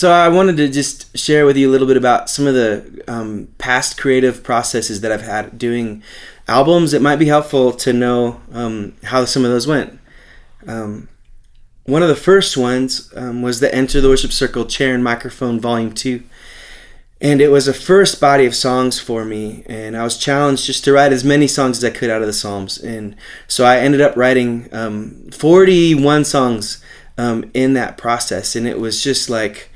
So I wanted to just share with you a little bit about some of the past creative processes that I've had doing albums. It might be helpful to know how some of those went. One of the first ones was the Enter the Worship Circle Chair and Microphone Volume 2. And it was a first body of songs for me, and I was challenged just to write as many songs as I could out of the Psalms. And so I ended up writing 41 songs in that process, and it was just like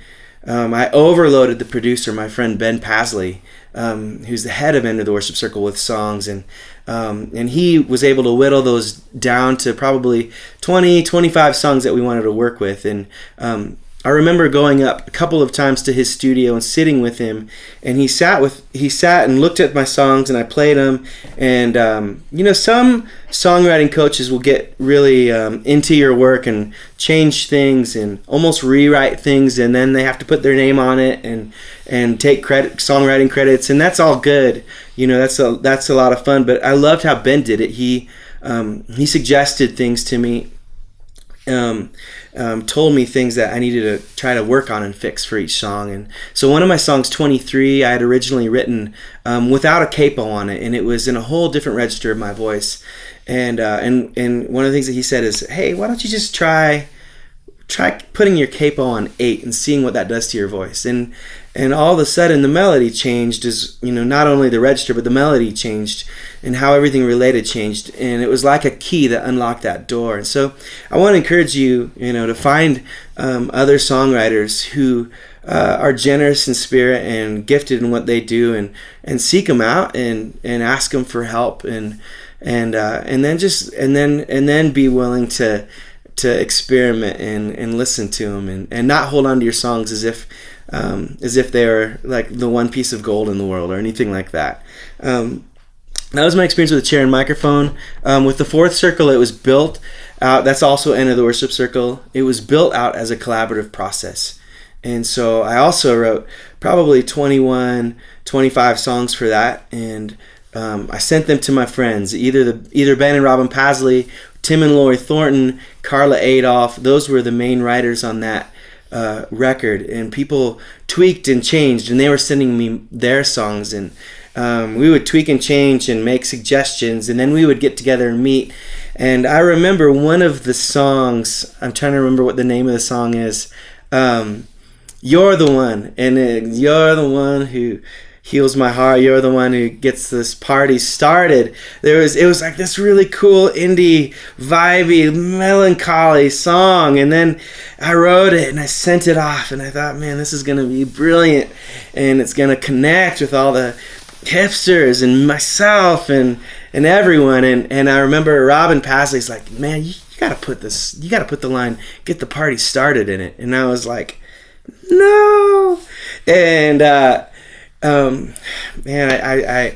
I overloaded the producer, my friend Ben Pasley, who's the head of Enter the Worship Circle, with songs, and he was able to whittle those down to probably 20, 25 songs that we wanted to work with. And I remember going up a couple of times to his studio and sitting with him, and he sat and looked at my songs, and I played them. And some songwriting coaches will get really into your work and change things and almost rewrite things, and then they have to put their name on it and take songwriting credits, and that's all good. That's a lot of fun. But I loved how Ben did it. He suggested things to me. Told me things that I needed to try to work on and fix for each song. And so one of my songs, 23, I had originally written without a capo on it, and it was in a whole different register of my voice. And one of the things that he said is, hey, why don't you just try putting your capo on 8 and seeing what that does to your voice. And all of a sudden the melody changed, as not only the register, but the melody changed, and how everything related changed. And it was like a key that unlocked that door. And so I want to encourage you, to find other songwriters who are generous in spirit and gifted in what they do, and seek them out and ask them for help, and then be willing to experiment and listen to them, and not hold on to your songs as if they're like the one piece of gold in the world or anything like that. That was my experience with the chair and microphone. With the Fourth Circle, it was built out. That's also Enter the Worship Circle. It was built out as a collaborative process. And so I also wrote probably 21, 25 songs for that. And I sent them to my friends, either Ben and Robin Pasley, Tim and Lori Thornton, Carla Adolph. Those were the main writers on that record. And people tweaked and changed, and they were sending me their songs, and we would tweak and change and make suggestions, and then we would get together and meet. And I remember one of the songs, I'm trying to remember what the name of the song is, You're the One, and you're the one who heals my heart, you're the one who gets this party started. It was like this really cool indie, vibey, melancholy song, and then I wrote it and I sent it off, and I thought, man, this is going to be brilliant, and it's going to connect with all the hipsters and myself and everyone. And I remember Robin Pasley's like, man, you gotta put the line, get the party started in it. And I was like, no. And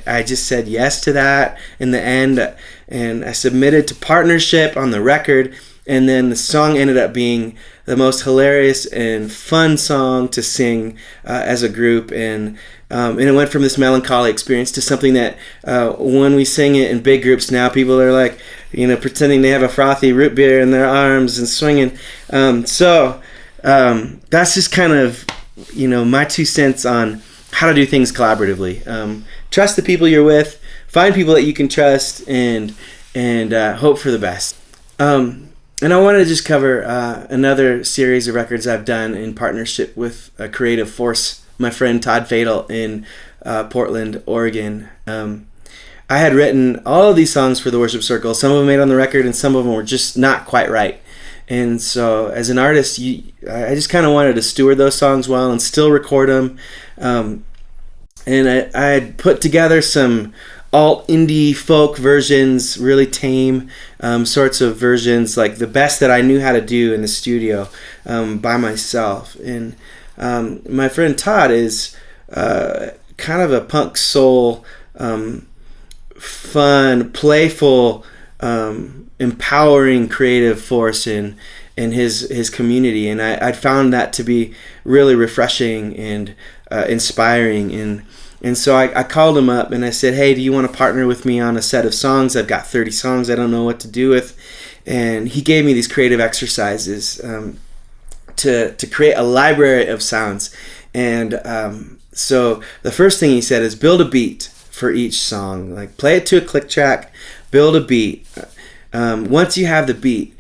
I just said yes to that in the end, and I submitted to partnership on the record, and then the song ended up being the most hilarious and fun song to sing as a group. And it went from this melancholy experience to something that when we sing it in big groups now, people are like, pretending they have a frothy root beer in their arms and swinging. So that's just kind of, my 2 cents on how to do things collaboratively. Trust the people you're with, find people that you can trust, and hope for the best. And I wanted to just cover another series of records I've done in partnership with a creative force, my friend Todd Fatal in Portland, Oregon. I had written all of these songs for the Worship Circle. Some of them made on the record, and some of them were just not quite right. And so as an artist, I just kind of wanted to steward those songs well and still record them. And I had put together some alt indie folk versions, really tame sorts of versions, like the best that I knew how to do in the studio by myself. And my friend Todd is kind of a punk soul, fun, playful, empowering creative force in his community, and I'd found that to be really refreshing and inspiring. And so I called him up and I said, hey, do you want to partner with me on a set of songs? I've got 30 songs I don't know what to do with. And he gave me these creative exercises. to create a library of sounds. And so the first thing he said is build a beat for each song. Like play it to a click track, build a beat. Once you have the beat,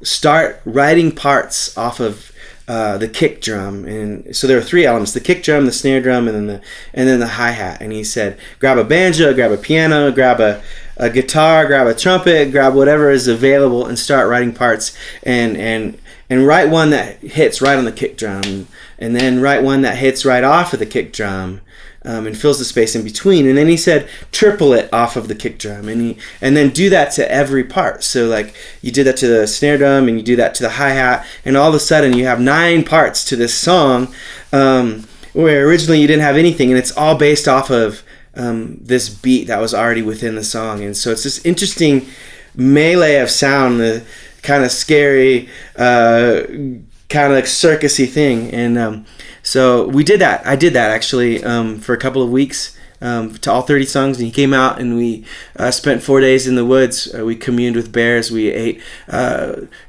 start writing parts off of the kick drum. And so there are three elements: the kick drum, the snare drum, and then the hi-hat. And he said grab a banjo, grab a piano, grab a guitar, grab a trumpet, grab whatever is available, and start writing parts, and write one that hits right on the kick drum, and then write one that hits right off of the kick drum, and fills the space in between. And then he said triple it off of the kick drum, and then do that to every part. So like you did that to the snare drum, and you do that to the hi-hat, and all of a sudden you have 9 parts to this song, where originally you didn't have anything, and it's all based off of this beat that was already within the song. And so it's this interesting melee of sound, the kind of scary, kind of like circusy thing. And so we did that. I did that actually for a couple of weeks, to all 30 songs. And he came out, and we spent 4 days in the woods. We communed with bears. We ate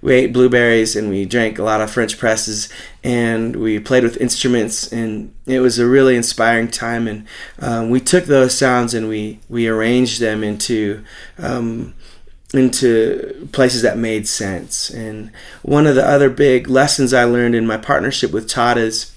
blueberries, and we drank a lot of French presses, and we played with instruments, and it was a really inspiring time. And we took those sounds and we arranged them into places that made sense. And one of the other big lessons I learned in my partnership with Todd is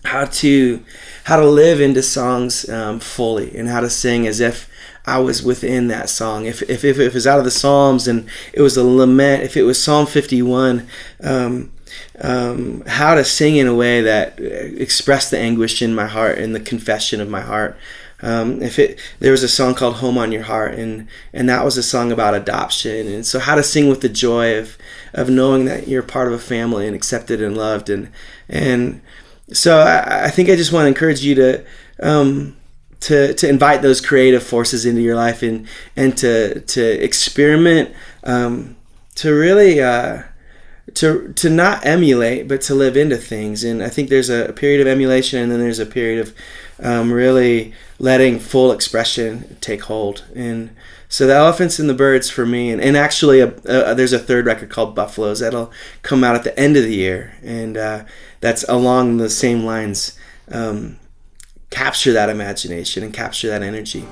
how to live into songs fully, and how to sing as if I was within that song. If it was out of the Psalms and it was a lament, if it was Psalm 51, how to sing in a way that expressed the anguish in my heart and the confession of my heart. There was a song called Home on Your Heart, and that was a song about adoption. And so how to sing with the joy of knowing that you're part of a family and accepted and loved. And so I think I just want to encourage you to invite those creative forces into your life, and to experiment, to really to not emulate, but to live into things. And I think there's a period of emulation, and then there's a period of really letting full expression take hold. And so the Elephants and the Birds for me, and actually there's a third record called Buffaloes that'll come out at the end of the year, and that's along the same lines. Capture that imagination and capture that energy.